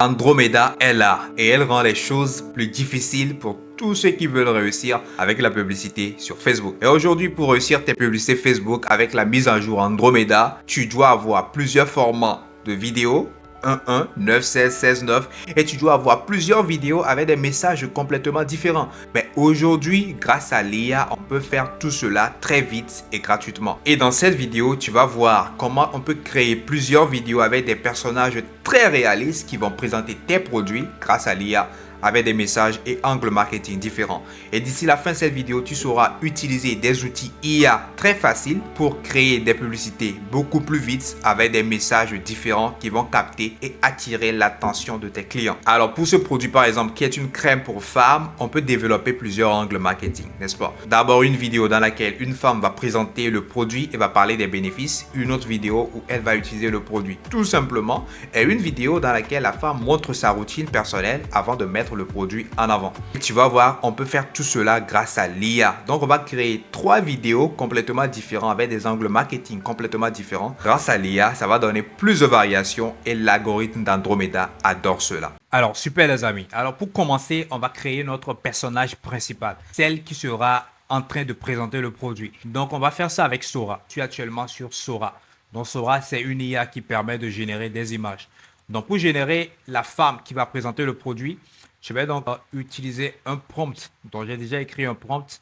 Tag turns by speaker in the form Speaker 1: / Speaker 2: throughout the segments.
Speaker 1: Andromeda est là et elle rend les choses plus difficiles pour tous ceux qui veulent réussir avec la publicité sur Facebook. Et aujourd'hui, pour réussir tes publicités Facebook avec la mise à jour Andromeda, tu dois avoir plusieurs formats de vidéos. 1.1, 9, 16, 16, 9 et tu dois avoir plusieurs vidéos avec des messages complètement différents. Mais aujourd'hui, grâce à l'IA, on peut faire tout cela très vite et gratuitement. Et dans cette vidéo, tu vas voir comment on peut créer plusieurs vidéos avec des personnages très réalistes qui vont présenter tes produits grâce à l'IA avec des messages et angles marketing différents. Et d'ici la fin de cette vidéo, tu sauras utiliser des outils IA très faciles pour créer des publicités beaucoup plus vite avec des messages différents qui vont capter et attirer l'attention de tes clients. Alors pour ce produit par exemple qui est une crème pour femmes, on peut développer plusieurs angles marketing, n'est-ce pas? D'abord une vidéo dans laquelle une femme va présenter le produit et va parler des bénéfices, une autre vidéo où elle va utiliser le produit tout simplement et une vidéo dans laquelle la femme montre sa routine personnelle avant de mettre le produit en avant. Et tu vas voir, on peut faire tout cela grâce à l'IA. Donc on va créer 3 vidéos complètement différentes avec des angles marketing complètement différents. Grâce à l'IA, ça va donner plus de variations et l'algorithme d'Andromeda adore cela. Alors super les amis, alors pour commencer, on va créer notre personnage principal, celle qui sera en train de présenter le produit. Donc on va faire ça avec Sora. Je suis actuellement sur Sora. Donc Sora, c'est une IA qui permet de générer des images. Donc pour générer la femme qui va présenter le produit, je vais donc utiliser un prompt. Donc j'ai déjà écrit un prompt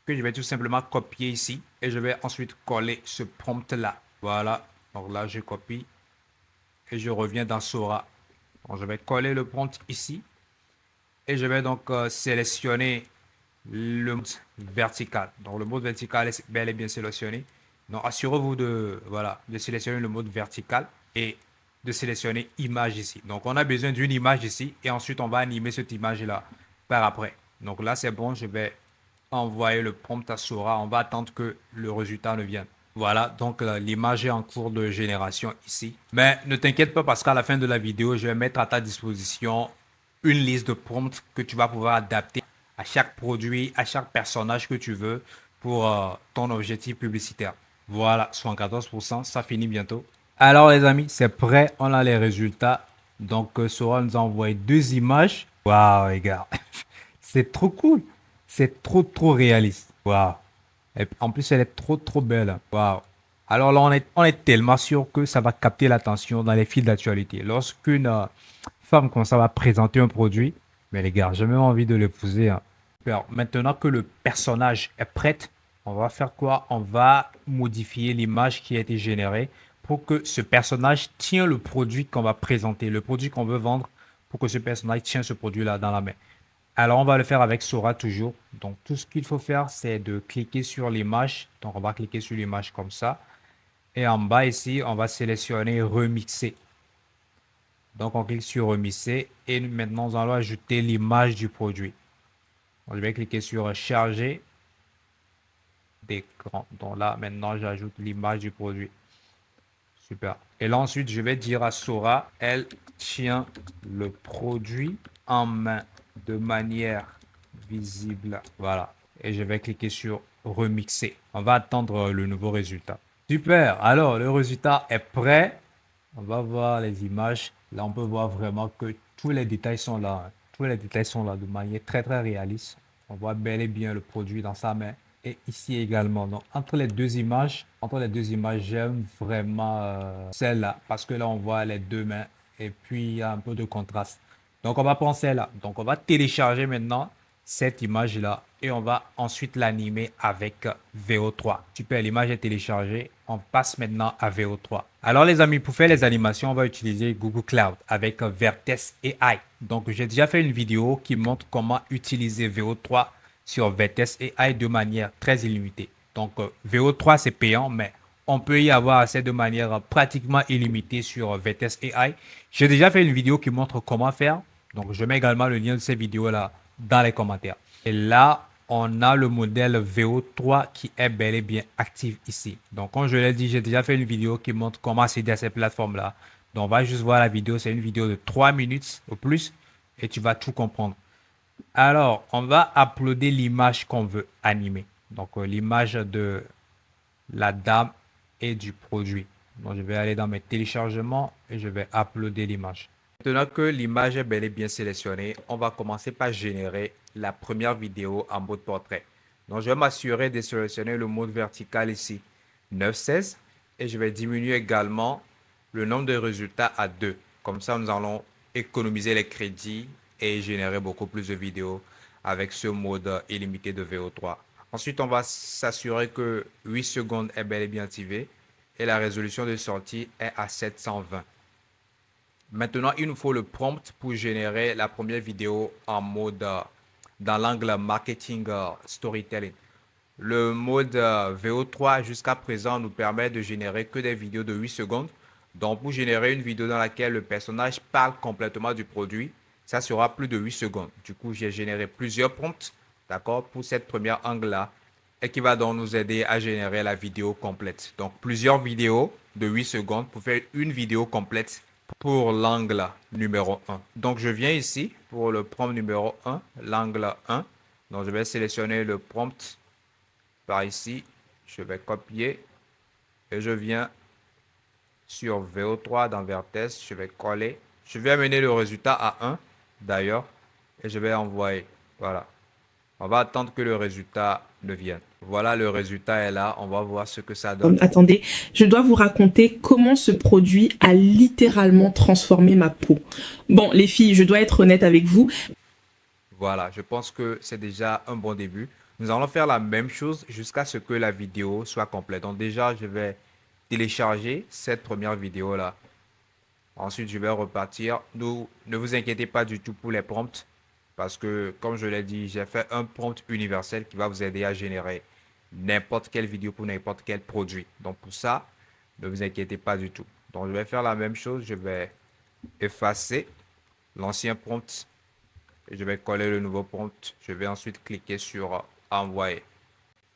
Speaker 1: que je vais tout simplement copier ici et je vais ensuite coller ce prompt là. Voilà, donc là je copie et je reviens dans Sora. Donc, je vais coller le prompt ici et je vais donc sélectionner le mode vertical. Donc le mode vertical est bel et bien sélectionné. Donc assurez-vous de, voilà, de sélectionner le mode vertical et de sélectionner image ici. Donc on a besoin d'une image ici et ensuite on va animer cette image là par après. Donc là c'est bon, je vais envoyer le prompt à Sora. On va attendre que le résultat ne vienne. Voilà, donc l'image est en cours de génération ici. Mais ne t'inquiète pas parce qu'à la fin de la vidéo, je vais mettre à ta disposition une liste de prompts que tu vas pouvoir adapter à chaque produit, à chaque personnage que tu veux pour ton objectif publicitaire. Voilà, 74%, ça finit bientôt. Alors les amis, c'est prêt, on a les résultats. Donc Sora nous a envoyé 2 images. Waouh les gars, c'est trop cool. C'est trop réaliste. Waouh. Et en plus, elle est trop belle. Waouh. Alors là, on est tellement sûr que ça va capter l'attention dans les fils d'actualité. Lorsqu'une femme comme ça va présenter un produit, mais les gars, j'ai même envie de l'épouser, hein. Alors, maintenant que le personnage est prêt, on va faire quoi? On va modifier l'image qui a été générée pour que ce personnage tient le produit qu'on va présenter, le produit qu'on veut vendre, pour que ce personnage tienne ce produit-là dans la main. Alors, on va le faire avec Sora toujours. Donc, tout ce qu'il faut faire, c'est de cliquer sur l'image. Donc, on va cliquer sur l'image comme ça. Et en bas ici, on va sélectionner remixer. Donc, on clique sur remixer. Et maintenant, nous allons ajouter l'image du produit. Donc, je vais cliquer sur charger d'écran. Donc là, maintenant, j'ajoute l'image du produit. Super. Et là, ensuite, je vais dire à Sora, elle tient le produit en main de manière visible. Voilà. Et je vais cliquer sur remixer. On va attendre le nouveau résultat. Super. Alors, le résultat est prêt. On va voir les images. Là, on peut voir vraiment que tous les détails sont là, hein. Tous les détails sont là de manière très réaliste. On voit bel et bien le produit dans sa main. Et ici également. Donc, entre les deux images, j'aime vraiment celle-là. Parce que là, on voit les deux mains. Et puis, il y a un peu de contraste. Donc, on va prendre celle-là. Donc, on va télécharger maintenant cette image-là et on va ensuite l'animer avec VO3. Super, l'image est téléchargée. On passe maintenant à VO3. Alors les amis, pour faire les animations, on va utiliser Google Cloud avec Vertex AI. Donc j'ai déjà fait une vidéo qui montre comment utiliser VO3 sur Vertex AI de manière très illimitée. Donc VO3 c'est payant, mais on peut y avoir accès de manière pratiquement illimitée sur Vertex AI. J'ai déjà fait une vidéo qui montre comment faire. Donc je mets également le lien de cette vidéo-là dans les commentaires. Et là, on a le modèle VO3 qui est bel et bien actif ici. Donc, comme je l'ai dit, j'ai déjà fait une vidéo qui montre comment accéder à ces plateformes-là. Donc, on va juste voir la vidéo. C'est une vidéo de 3 minutes au plus et tu vas tout comprendre. Alors, on va uploader l'image qu'on veut animer. Donc, l'image de la dame et du produit. Donc, je vais aller dans mes téléchargements et je vais uploader l'image. Maintenant que l'image est bel et bien sélectionnée, on va commencer par générer la première vidéo en mode portrait. Donc, je vais m'assurer de sélectionner le mode vertical ici, 916, et je vais diminuer également le nombre de résultats à 2. Comme ça, nous allons économiser les crédits et générer beaucoup plus de vidéos avec ce mode illimité de VO3. Ensuite, on va s'assurer que 8 secondes est bel et bien activé et la résolution de sortie est à 720. Maintenant, il nous faut le prompt pour générer la première vidéo en mode dans l'angle marketing storytelling. Le mode VO3 jusqu'à présent nous permet de générer que des vidéos de 8 secondes. Donc, pour générer une vidéo dans laquelle le personnage parle complètement du produit, ça sera plus de 8 secondes. Du coup, j'ai généré plusieurs prompts, d'accord, pour cette première angle-là, et qui va donc nous aider à générer la vidéo complète. Donc, plusieurs vidéos de 8 secondes pour faire une vidéo complète pour l'angle numéro 1. Donc, je viens ici pour le prompt numéro 1, l'angle 1. Donc, je vais sélectionner le prompt par ici. Je vais copier et je viens sur VO3 dans Vertex. Je vais coller. Je vais amener le résultat à 1 d'ailleurs et je vais envoyer. Voilà. On va attendre que le résultat ne vienne. Voilà, le résultat est là. On va voir ce que ça donne.
Speaker 2: Attendez, je dois vous raconter comment ce produit a littéralement transformé ma peau. Bon, les filles, je dois être honnête avec vous.
Speaker 1: Voilà, je pense que c'est déjà un bon début. Nous allons faire la même chose jusqu'à ce que la vidéo soit complète. Donc déjà, je vais télécharger cette première vidéo-là. Ensuite, je vais repartir. Ne vous inquiétez pas du tout pour les prompts. Parce que, comme je l'ai dit, j'ai fait un prompt universel qui va vous aider à générer n'importe quelle vidéo pour n'importe quel produit. Donc, pour ça, ne vous inquiétez pas du tout. Donc, je vais faire la même chose. Je vais effacer l'ancien prompt et je vais coller le nouveau prompt. Je vais ensuite cliquer sur envoyer.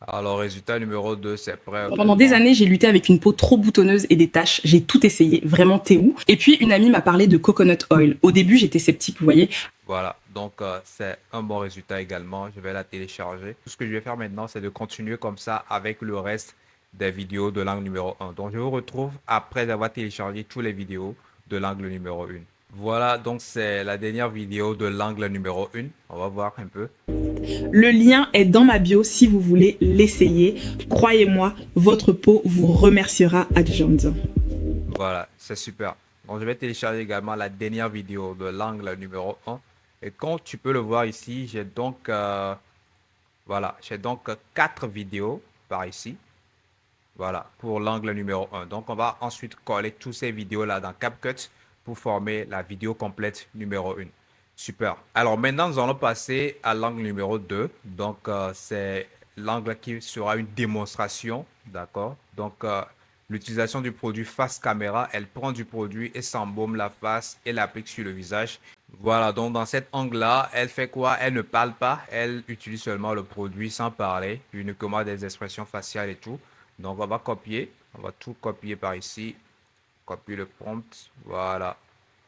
Speaker 1: Alors, résultat numéro 2, c'est prêt.
Speaker 2: Pendant des années, j'ai lutté avec une peau trop boutonneuse et des taches. J'ai tout essayé. Vraiment, t'es où? Et puis, une amie m'a parlé de coconut oil. Au début, j'étais sceptique, vous voyez.
Speaker 1: Voilà, donc c'est un bon résultat également. Je vais la télécharger. Tout ce que je vais faire maintenant, c'est de continuer comme ça avec le reste des vidéos de l'angle numéro 1. Donc, je vous retrouve après avoir téléchargé toutes les vidéos de l'angle numéro 1. Voilà, donc c'est la dernière vidéo de l'angle numéro 1. On va voir un peu.
Speaker 2: Le lien est dans ma bio si vous voulez l'essayer. Croyez-moi, votre peau vous remerciera Adjunct.
Speaker 1: Voilà, c'est super. Donc, je vais télécharger également la dernière vidéo de l'angle numéro 1. Et comme tu peux le voir ici, j'ai donc, voilà, j'ai donc 4 vidéos par ici. Voilà, pour l'angle numéro 1. Donc, on va ensuite coller toutes ces vidéos-là dans CapCut pour former la vidéo complète numéro 1. Super. Alors, maintenant, nous allons passer à l'angle numéro 2. Donc, c'est l'angle qui sera une démonstration. D'accord? Donc, l'utilisation du produit face caméra, elle prend du produit et s'embaume la face et l'applique sur le visage. Voilà, donc dans cet angle-là, elle fait quoi? Elle ne parle pas, elle utilise seulement le produit sans parler, uniquement des expressions faciales et tout. Donc, on va copier, on va tout copier par ici, copier le prompt, voilà.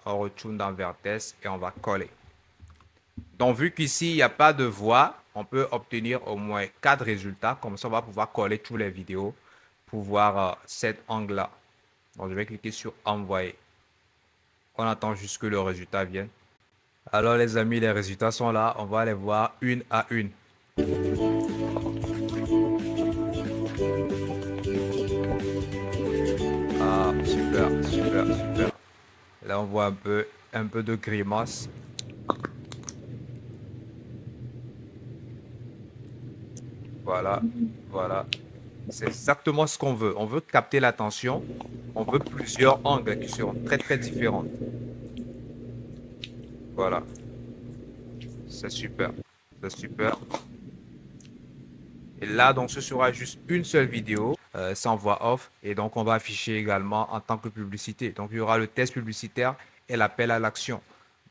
Speaker 1: On retourne dans Vertex et on va coller. Donc, vu qu'ici, il n'y a pas de voix, on peut obtenir au moins 4 résultats. Comme ça, on va pouvoir coller toutes les vidéos pour voir cet angle-là. Donc, je vais cliquer sur envoyer. On attend juste que le résultat vienne. Alors, les amis, les résultats sont là. On va les voir une à une. Ah, super, super, super. Là, on voit un peu de grimace. Voilà, voilà. C'est exactement ce qu'on veut. On veut capter l'attention. On veut plusieurs angles qui seront très, très différents. Voilà. C'est super. C'est super. Et là, donc, ce sera juste une seule vidéo sans voix off. Et donc, on va afficher également en tant que publicité. Donc, il y aura le test publicitaire et l'appel à l'action.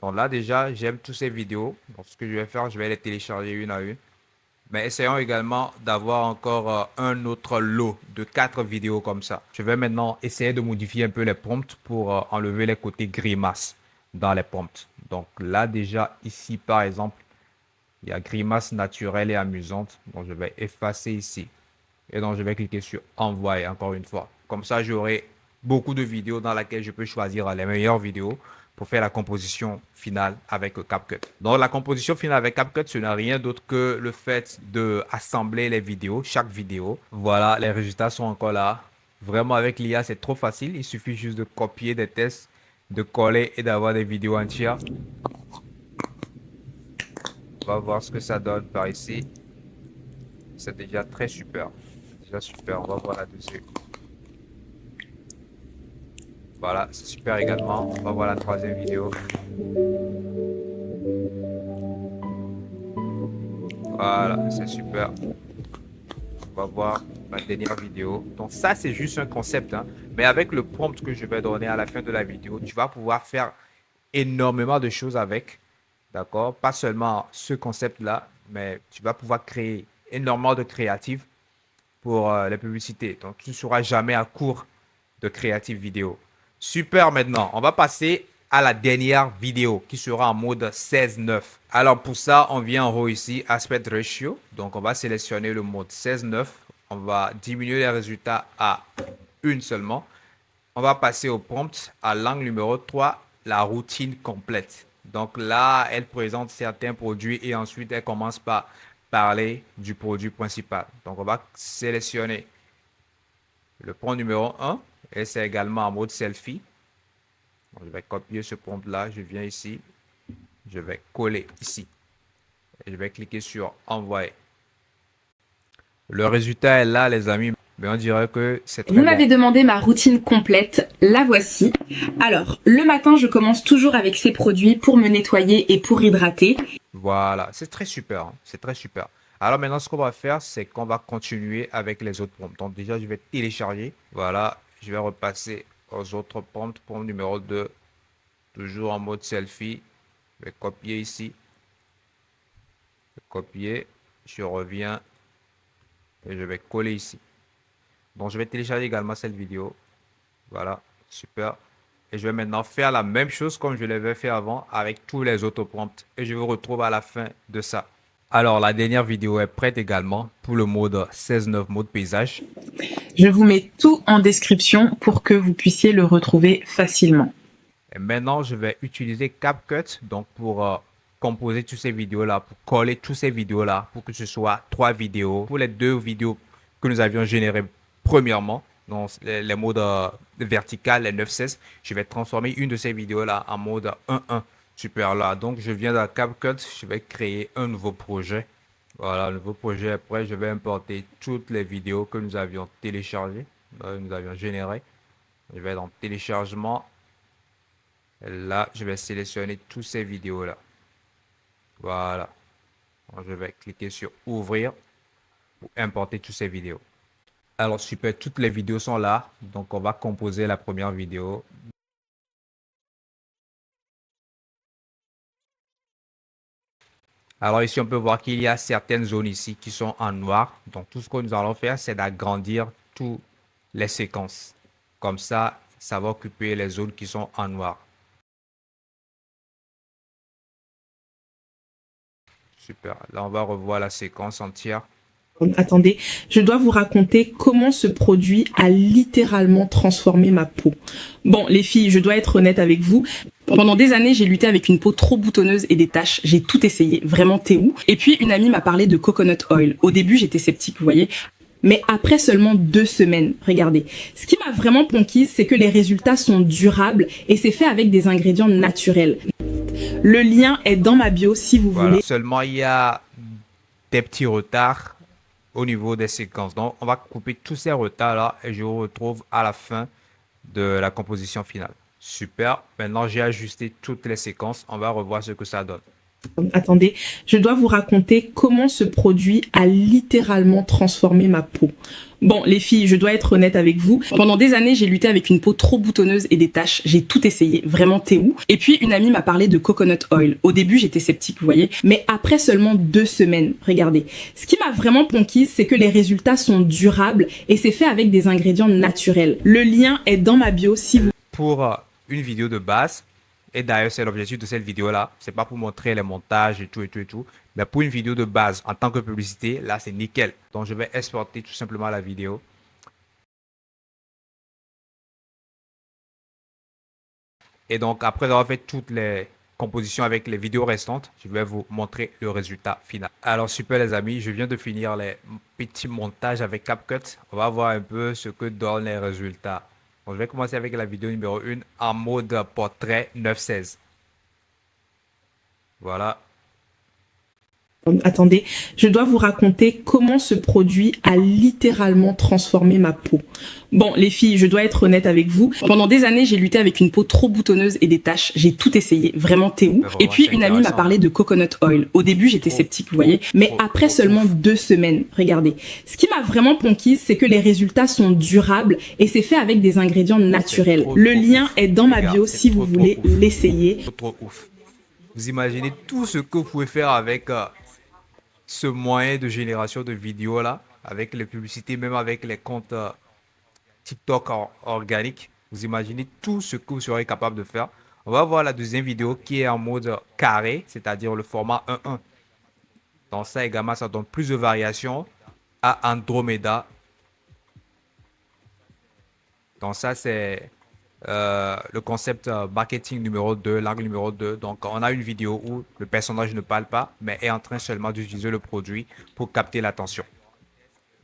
Speaker 1: Donc là, déjà, j'aime toutes ces vidéos. Donc, ce que je vais faire, je vais les télécharger une à une. Mais essayons également d'avoir encore un autre lot de 4 vidéos comme ça. Je vais maintenant essayer de modifier un peu les prompts pour enlever les côtés grimaces dans les prompts. Donc là, déjà, ici, par exemple, il y a grimace naturelle et amusante. Donc, je vais effacer ici. Et donc, je vais cliquer sur envoyer encore une fois. Comme ça, j'aurai beaucoup de vidéos dans lesquelles je peux choisir les meilleures vidéos pour faire la composition finale avec CapCut. Donc la composition finale avec CapCut, ce n'est rien d'autre que le fait de assembler les vidéos, chaque vidéo. Voilà, les résultats sont encore là. Vraiment avec l'IA, c'est trop facile. Il suffit juste de copier des tests, de coller et d'avoir des vidéos entières. On va voir ce que ça donne par ici. C'est déjà très super. Déjà super. On va voir là-dessus. Voilà, c'est super également. On va voir la troisième vidéo. Voilà, c'est super. On va voir ma dernière vidéo. Donc ça, c'est juste un concept, hein. Mais avec le prompt que je vais donner à la fin de la vidéo, tu vas pouvoir faire énormément de choses avec. D'accord? Pas seulement ce concept-là, mais tu vas pouvoir créer énormément de créatifs pour les publicités. Donc, tu ne seras jamais à court de créatifs vidéo. Super, maintenant, on va passer à la dernière vidéo qui sera en mode 16:9. Alors, pour ça, on vient en haut ici, Aspect Ratio. Donc, on va sélectionner le mode 16:9. On va diminuer les résultats à une seulement. On va passer au prompt à l'angle numéro 3, la routine complète. Donc là, elle présente certains produits et ensuite elle commence par parler du produit principal. Donc on va sélectionner le prompt numéro 1 et c'est également en mode selfie. Donc, je vais copier ce prompt là, je viens ici, je vais coller ici et je vais cliquer sur envoyer. Le résultat est là les amis, mais on dirait que c'est très
Speaker 2: Vous
Speaker 1: bon.
Speaker 2: m'avez demandé ma routine complète, la voici. Alors, le matin, je commence toujours avec ces produits pour me nettoyer et pour hydrater.
Speaker 1: Voilà, c'est très super, hein. C'est très super. Alors maintenant, ce qu'on va faire, c'est qu'on va continuer avec les autres prompts. Donc déjà, je vais télécharger. Voilà, je vais repasser aux autres prompts. Prompt numéro 2, toujours en mode selfie. Je vais copier ici. Copier, je reviens et je vais coller ici. Donc je vais télécharger également cette vidéo. Voilà, super. Et je vais maintenant faire la même chose comme je l'avais fait avant avec tous les autres prompts. Et je vous retrouve à la fin de ça. Alors, la dernière vidéo est prête également pour le mode 16:9, mode paysage.
Speaker 2: Je vous mets tout en description pour que vous puissiez le retrouver facilement.
Speaker 1: Et maintenant, je vais utiliser CapCut donc pour composer toutes ces vidéos-là, pour coller toutes ces vidéos-là, pour que ce soit 3 vidéos. Pour les 2 vidéos que nous avions générées premièrement, donc les modes vertical, les 9:16, je vais transformer une de ces vidéos-là en mode 1:1. Super là. Donc, je viens dans CapCut, je vais créer un nouveau projet. Voilà, le nouveau projet est prêt. Je vais importer toutes les vidéos que nous avions téléchargées, nous avions générées. Je vais dans téléchargement. Et là, je vais sélectionner toutes ces vidéos-là. Voilà. Donc, je vais cliquer sur ouvrir pour importer toutes ces vidéos. Alors, super, toutes les vidéos sont là. Donc, on va composer la première vidéo. Alors ici, on peut voir qu'il y a certaines zones ici qui sont en noir. Donc, tout ce que nous allons faire, c'est d'agrandir toutes les séquences. Comme ça va occuper les zones qui sont en noir. Super. Là, on va revoir la séquence entière.
Speaker 2: Attendez, je dois vous raconter comment ce produit a littéralement transformé ma peau. Bon, les filles, je dois être honnête avec vous. Pendant des années, j'ai lutté avec une peau trop boutonneuse et des taches. J'ai tout essayé, vraiment t'es où? Et puis, une amie m'a parlé de coconut oil. Au début, j'étais sceptique, vous voyez. Mais après seulement 2 semaines, regardez. Ce qui m'a vraiment conquise, c'est que les résultats sont durables et c'est fait avec des ingrédients naturels. Le lien est dans ma bio si vous
Speaker 1: Voilà.
Speaker 2: voulez.
Speaker 1: Seulement, il y a des petits retards au niveau des séquences. Donc, on va couper tous ces retards-là et je vous retrouve à la fin de la composition finale. Super. Maintenant, j'ai ajusté toutes les séquences. On va revoir ce que ça donne.
Speaker 2: Attendez, je dois vous raconter comment ce produit a littéralement transformé ma peau. Bon, les filles, je dois être honnête avec vous. Pendant des années, j'ai lutté avec une peau trop boutonneuse et des taches. J'ai tout essayé. Vraiment, t'es où? Et puis, une amie m'a parlé de coconut oil. Au début, j'étais sceptique, vous voyez. Mais après seulement 2 semaines, regardez. Ce qui m'a vraiment conquise, c'est que les résultats sont durables et c'est fait avec des ingrédients naturels. Le lien est dans ma bio si vous...
Speaker 1: Pour une vidéo de base, et d'ailleurs, c'est l'objectif de cette vidéo-là. C'est pas pour montrer les montages et tout et tout et tout. Mais pour une vidéo de base en tant que publicité, là, c'est nickel. Donc, je vais exporter tout simplement la vidéo. Et donc, après avoir fait toutes les compositions avec les vidéos restantes, je vais vous montrer le résultat final. Alors, super les amis, je viens de finir les petits montages avec CapCut. On va voir un peu ce que donnent les résultats. Donc, je vais commencer avec la vidéo numéro 1 en mode portrait 9:16. Voilà.
Speaker 2: Attendez, je dois vous raconter comment ce produit a littéralement transformé ma peau. Bon, les filles, je dois être honnête avec vous. Pendant des années, j'ai lutté avec une peau trop boutonneuse et des taches. J'ai tout essayé. Vraiment, t'es où? Et puis, une amie m'a parlé de coconut oil. Au début, j'étais sceptique, vous voyez. Mais après seulement 2 semaines, regardez. Ce qui m'a vraiment conquise, c'est que les résultats sont durables et c'est fait avec des ingrédients naturels. Le lien est dans ma bio si vous voulez l'essayer.
Speaker 1: Trop ouf. Vous imaginez tout ce que vous pouvez faire avec ce moyen de génération de vidéos là, avec les publicités, même avec les comptes TikTok organiques. Vous imaginez tout ce que vous serez capable de faire. On va voir la deuxième vidéo qui est en mode carré, c'est-à-dire le format 1:1. Dans ça également, ça donne plus de variations à Andromeda. Donc ça, c'est le concept marketing numéro 2, l'angle numéro 2. Donc, on a une vidéo où le personnage ne parle pas, mais est en train seulement d'utiliser le produit pour capter l'attention.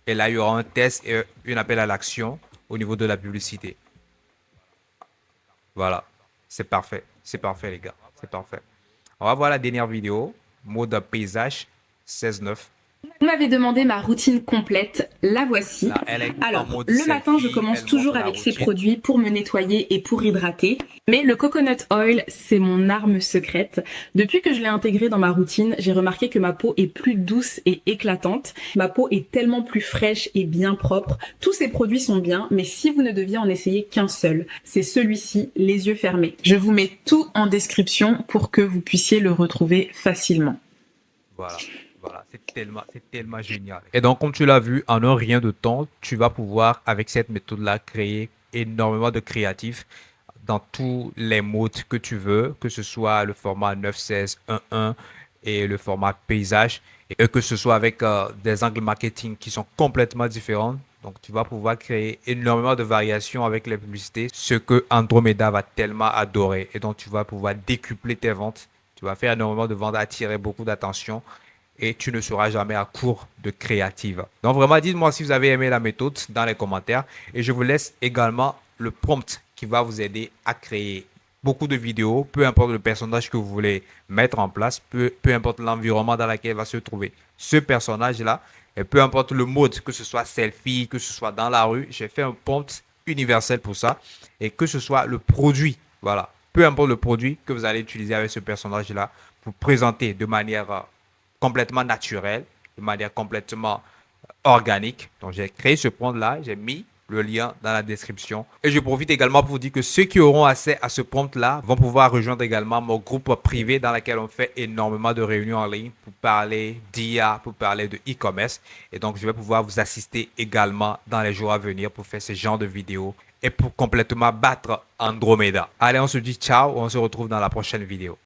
Speaker 1: Et là, il y aura un test et un appel à l'action au niveau de la publicité. Voilà, c'est parfait. C'est parfait, les gars. C'est parfait. On va voir la dernière vidéo, mode paysage 16:9.
Speaker 2: Vous m'avez demandé ma routine complète, la voici.
Speaker 1: Là, elle est en
Speaker 2: Alors,
Speaker 1: mode
Speaker 2: le matin, je
Speaker 1: selfie,
Speaker 2: commence
Speaker 1: elle
Speaker 2: toujours
Speaker 1: montre la
Speaker 2: avec ces
Speaker 1: routine.
Speaker 2: produits pour me nettoyer et pour hydrater. Mais le coconut oil, c'est mon arme secrète. Depuis que je l'ai intégré dans ma routine, j'ai remarqué que ma peau est plus douce et éclatante. Ma peau est tellement plus fraîche et bien propre. Tous ces produits sont bien, mais si vous ne deviez en essayer qu'un seul, c'est celui-ci, les yeux fermés. Je vous mets tout en description pour que vous puissiez le retrouver facilement.
Speaker 1: Voilà, voilà, c'est tellement génial. Et donc, comme tu l'as vu, en un rien de temps, tu vas pouvoir, avec cette méthode-là, créer énormément de créatifs dans tous les modes que tu veux, que ce soit le format 9:16, 1:1 et le format paysage, et que ce soit avec des angles marketing qui sont complètement différents. Donc, tu vas pouvoir créer énormément de variations avec les publicités, ce que Andromeda va tellement adorer. Et donc, tu vas pouvoir décupler tes ventes. Tu vas faire énormément de ventes, attirer beaucoup d'attention et tu ne seras jamais à court de créative. Donc vraiment, dites-moi si vous avez aimé la méthode dans les commentaires et je vous laisse également le prompt qui va vous aider à créer beaucoup de vidéos, peu importe le personnage que vous voulez mettre en place, peu importe l'environnement dans lequel va se trouver ce personnage-là, et peu importe le mode, que ce soit selfie, que ce soit dans la rue, j'ai fait un prompt universel pour ça, et que ce soit le produit, voilà, peu importe le produit que vous allez utiliser avec ce personnage-là, pour présenter de manière complètement naturelle, de manière complètement organique. Donc, j'ai créé ce prompt-là, j'ai mis le lien dans la description. Et je profite également pour vous dire que ceux qui auront accès à ce prompt-là vont pouvoir rejoindre également mon groupe privé dans lequel on fait énormément de réunions en ligne pour parler d'IA, pour parler de e-commerce. Et donc, je vais pouvoir vous assister également dans les jours à venir pour faire ce genre de vidéos et pour complètement battre Andromeda. Allez, on se dit ciao, on se retrouve dans la prochaine vidéo.